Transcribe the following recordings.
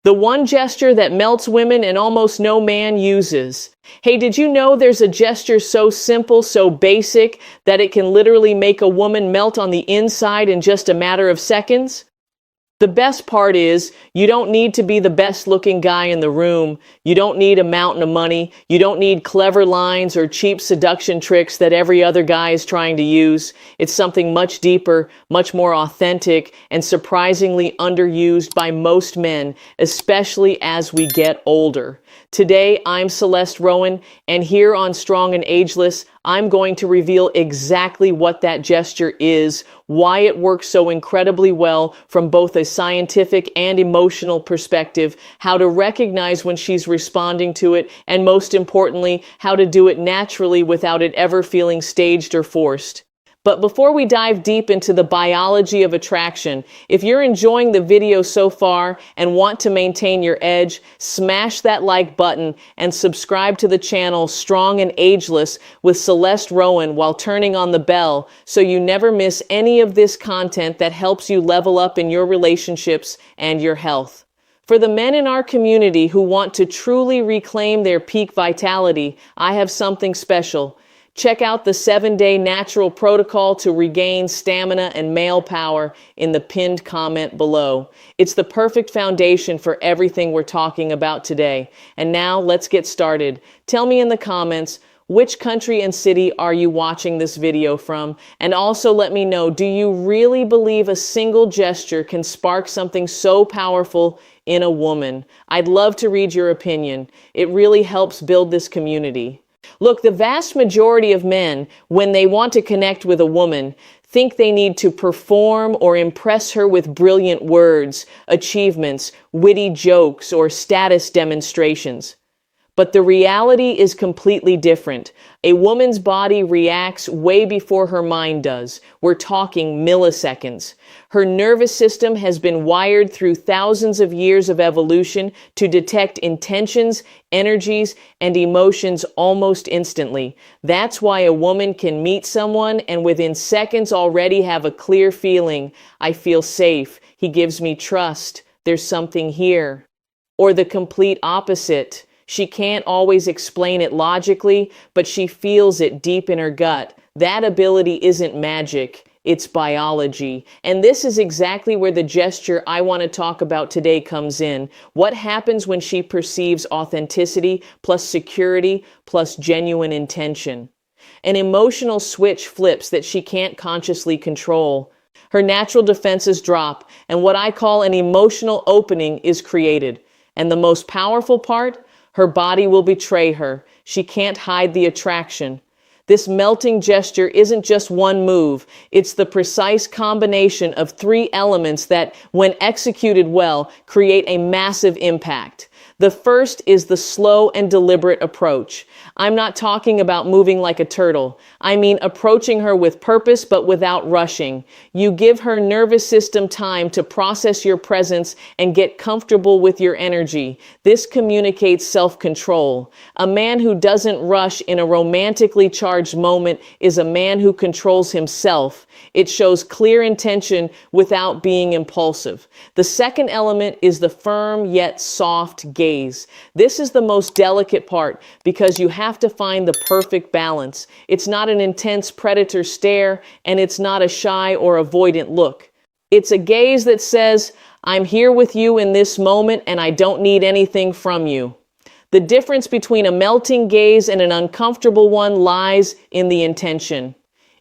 The one gesture that melts women and almost no man uses. Hey, did you know there's a gesture so simple, so basic, that it can literally make a woman melt on the inside in just a matter of seconds? The best part is, you don't need to be the best looking guy in the room. You don't need a mountain of money. You don't need clever lines or cheap seduction tricks that every other guy is trying to use. It's something much deeper, much more authentic, and surprisingly underused by most men, especially as we get older. Today, I'm Celeste Rowan, and here on Strong and Ageless, I'm going to reveal exactly what that gesture is, why it works so incredibly well from both a scientific and emotional perspective, how to recognize when she's responding to it, and most importantly, how to do it naturally without it ever feeling staged or forced. But before we dive deep into the biology of attraction, if you're enjoying the video so far and want to maintain your edge, smash that like button and subscribe to the channel Strong and Ageless with Celeste Rowan while turning on the bell so you never miss any of this content that helps you level up in your relationships and your health. For the men in our community who want to truly reclaim their peak vitality, I have something special. Check out the 7-day natural protocol to regain stamina and male power in the pinned comment below. It's the perfect foundation for everything we're talking about today. And now let's get started. Tell me in the comments, which country and city are you watching this video from? And also let me know, do you really believe a single gesture can spark something so powerful in a woman? I'd love to read your opinion. It really helps build this community. Look, the vast majority of men, when they want to connect with a woman, think they need to perform or impress her with brilliant words, achievements, witty jokes, or status demonstrations. But the reality is completely different. A woman's body reacts way before her mind does. We're talking milliseconds. Her nervous system has been wired through thousands of years of evolution to detect intentions, energies, and emotions almost instantly. That's why a woman can meet someone and within seconds already have a clear feeling. I feel safe. He gives me trust. There's something here. Or the complete opposite. She can't always explain it logically, but she feels it deep in her gut. That ability isn't magic, it's biology. And this is exactly where the gesture I want to talk about today comes in. What happens when she perceives authenticity plus security plus genuine intention? An emotional switch flips that she can't consciously control. Her natural defenses drop, and what I call an emotional opening is created. And the most powerful part? Her body will betray her. She can't hide the attraction. This melting gesture isn't just one move. It's the precise combination of 3 elements that, when executed well, create a massive impact. The first is the slow and deliberate approach. I'm not talking about moving like a turtle. I mean approaching her with purpose but without rushing. You give her nervous system time to process your presence and get comfortable with your energy. This communicates self-control. A man who doesn't rush in a romantically charged moment is a man who controls himself. It shows clear intention without being impulsive. The second element is the firm yet soft gaze. This is the most delicate part because you have to find the perfect balance. It's not an intense predator stare, and it's not a shy or avoidant look. It's a gaze that says, I'm here with you in this moment and I don't need anything from you. The difference between a melting gaze and an uncomfortable one lies in the intention.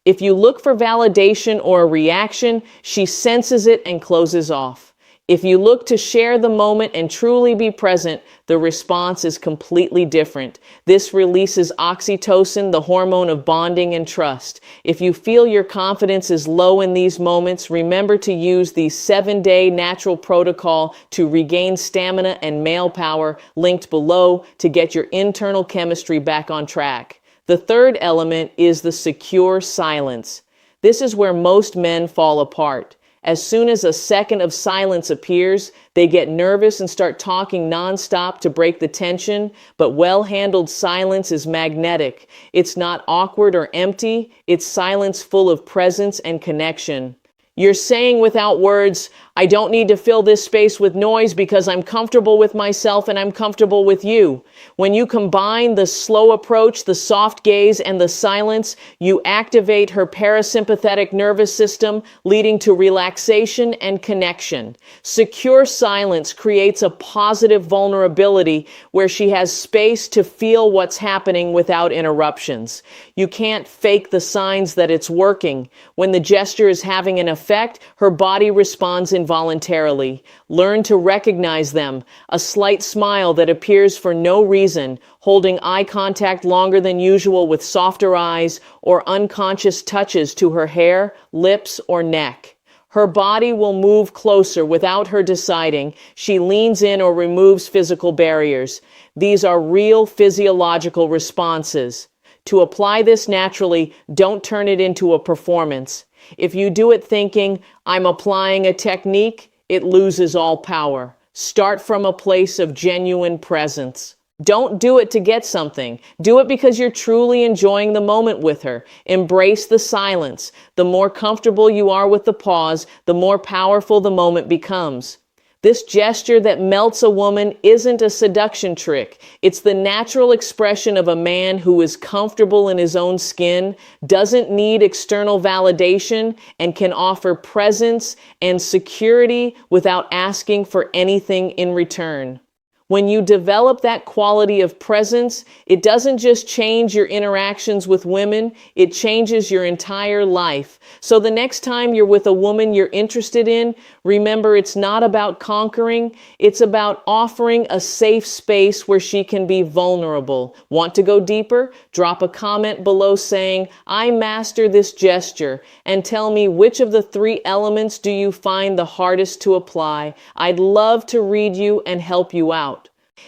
If you look for validation or a reaction, she senses it and closes off. If you look to share the moment and truly be present, the response is completely different. This releases oxytocin, the hormone of bonding and trust. If you feel your confidence is low in these moments, remember to use the 7-day natural protocol to regain stamina and male power linked below to get your internal chemistry back on track. The third element is the secure silence. This is where most men fall apart. As soon as a second of silence appears, they get nervous and start talking nonstop to break the tension, but well-handled silence is magnetic. It's not awkward or empty, it's silence full of presence and connection. You're saying without words, I don't need to fill this space with noise because I'm comfortable with myself and I'm comfortable with you. When you combine the slow approach, the soft gaze, and the silence, you activate her parasympathetic nervous system, leading to relaxation and connection. Secure silence creates a positive vulnerability where she has space to feel what's happening without interruptions. You can't fake the signs that it's working. When the gesture is having an effect, her body responds involuntarily. Learn to recognize them. A slight smile that appears for no reason, holding eye contact longer than usual with softer eyes, or unconscious touches to her hair, lips, or neck. Her body will move closer without her deciding. She leans in or removes physical barriers. These are real physiological responses. To apply this naturally, don't turn it into a performance. If you do it thinking, I'm applying a technique, it loses all power. Start from a place of genuine presence. Don't do it to get something. Do it because you're truly enjoying the moment with her. Embrace the silence. The more comfortable you are with the pause, the more powerful the moment becomes. This gesture that melts a woman isn't a seduction trick. It's the natural expression of a man who is comfortable in his own skin, doesn't need external validation, and can offer presence and security without asking for anything in return. When you develop that quality of presence, it doesn't just change your interactions with women, it changes your entire life. So the next time you're with a woman you're interested in, remember it's not about conquering, it's about offering a safe space where she can be vulnerable. Want to go deeper? Drop a comment below saying, I master this gesture, and tell me which of the 3 elements do you find the hardest to apply. I'd love to read you and help you out.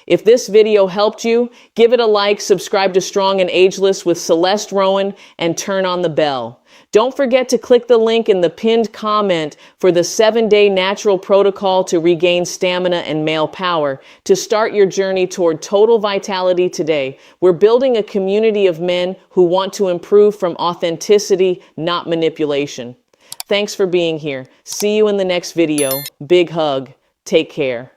If this video helped you, give it a like, subscribe to Strong and Ageless with Celeste Rowan, and turn on the bell. Don't forget to click the link in the pinned comment for the 7-day natural protocol to regain stamina and male power. To start your journey toward total vitality today, we're building a community of men who want to improve from authenticity, not manipulation. Thanks for being here. See you in the next video. Big hug. Take care.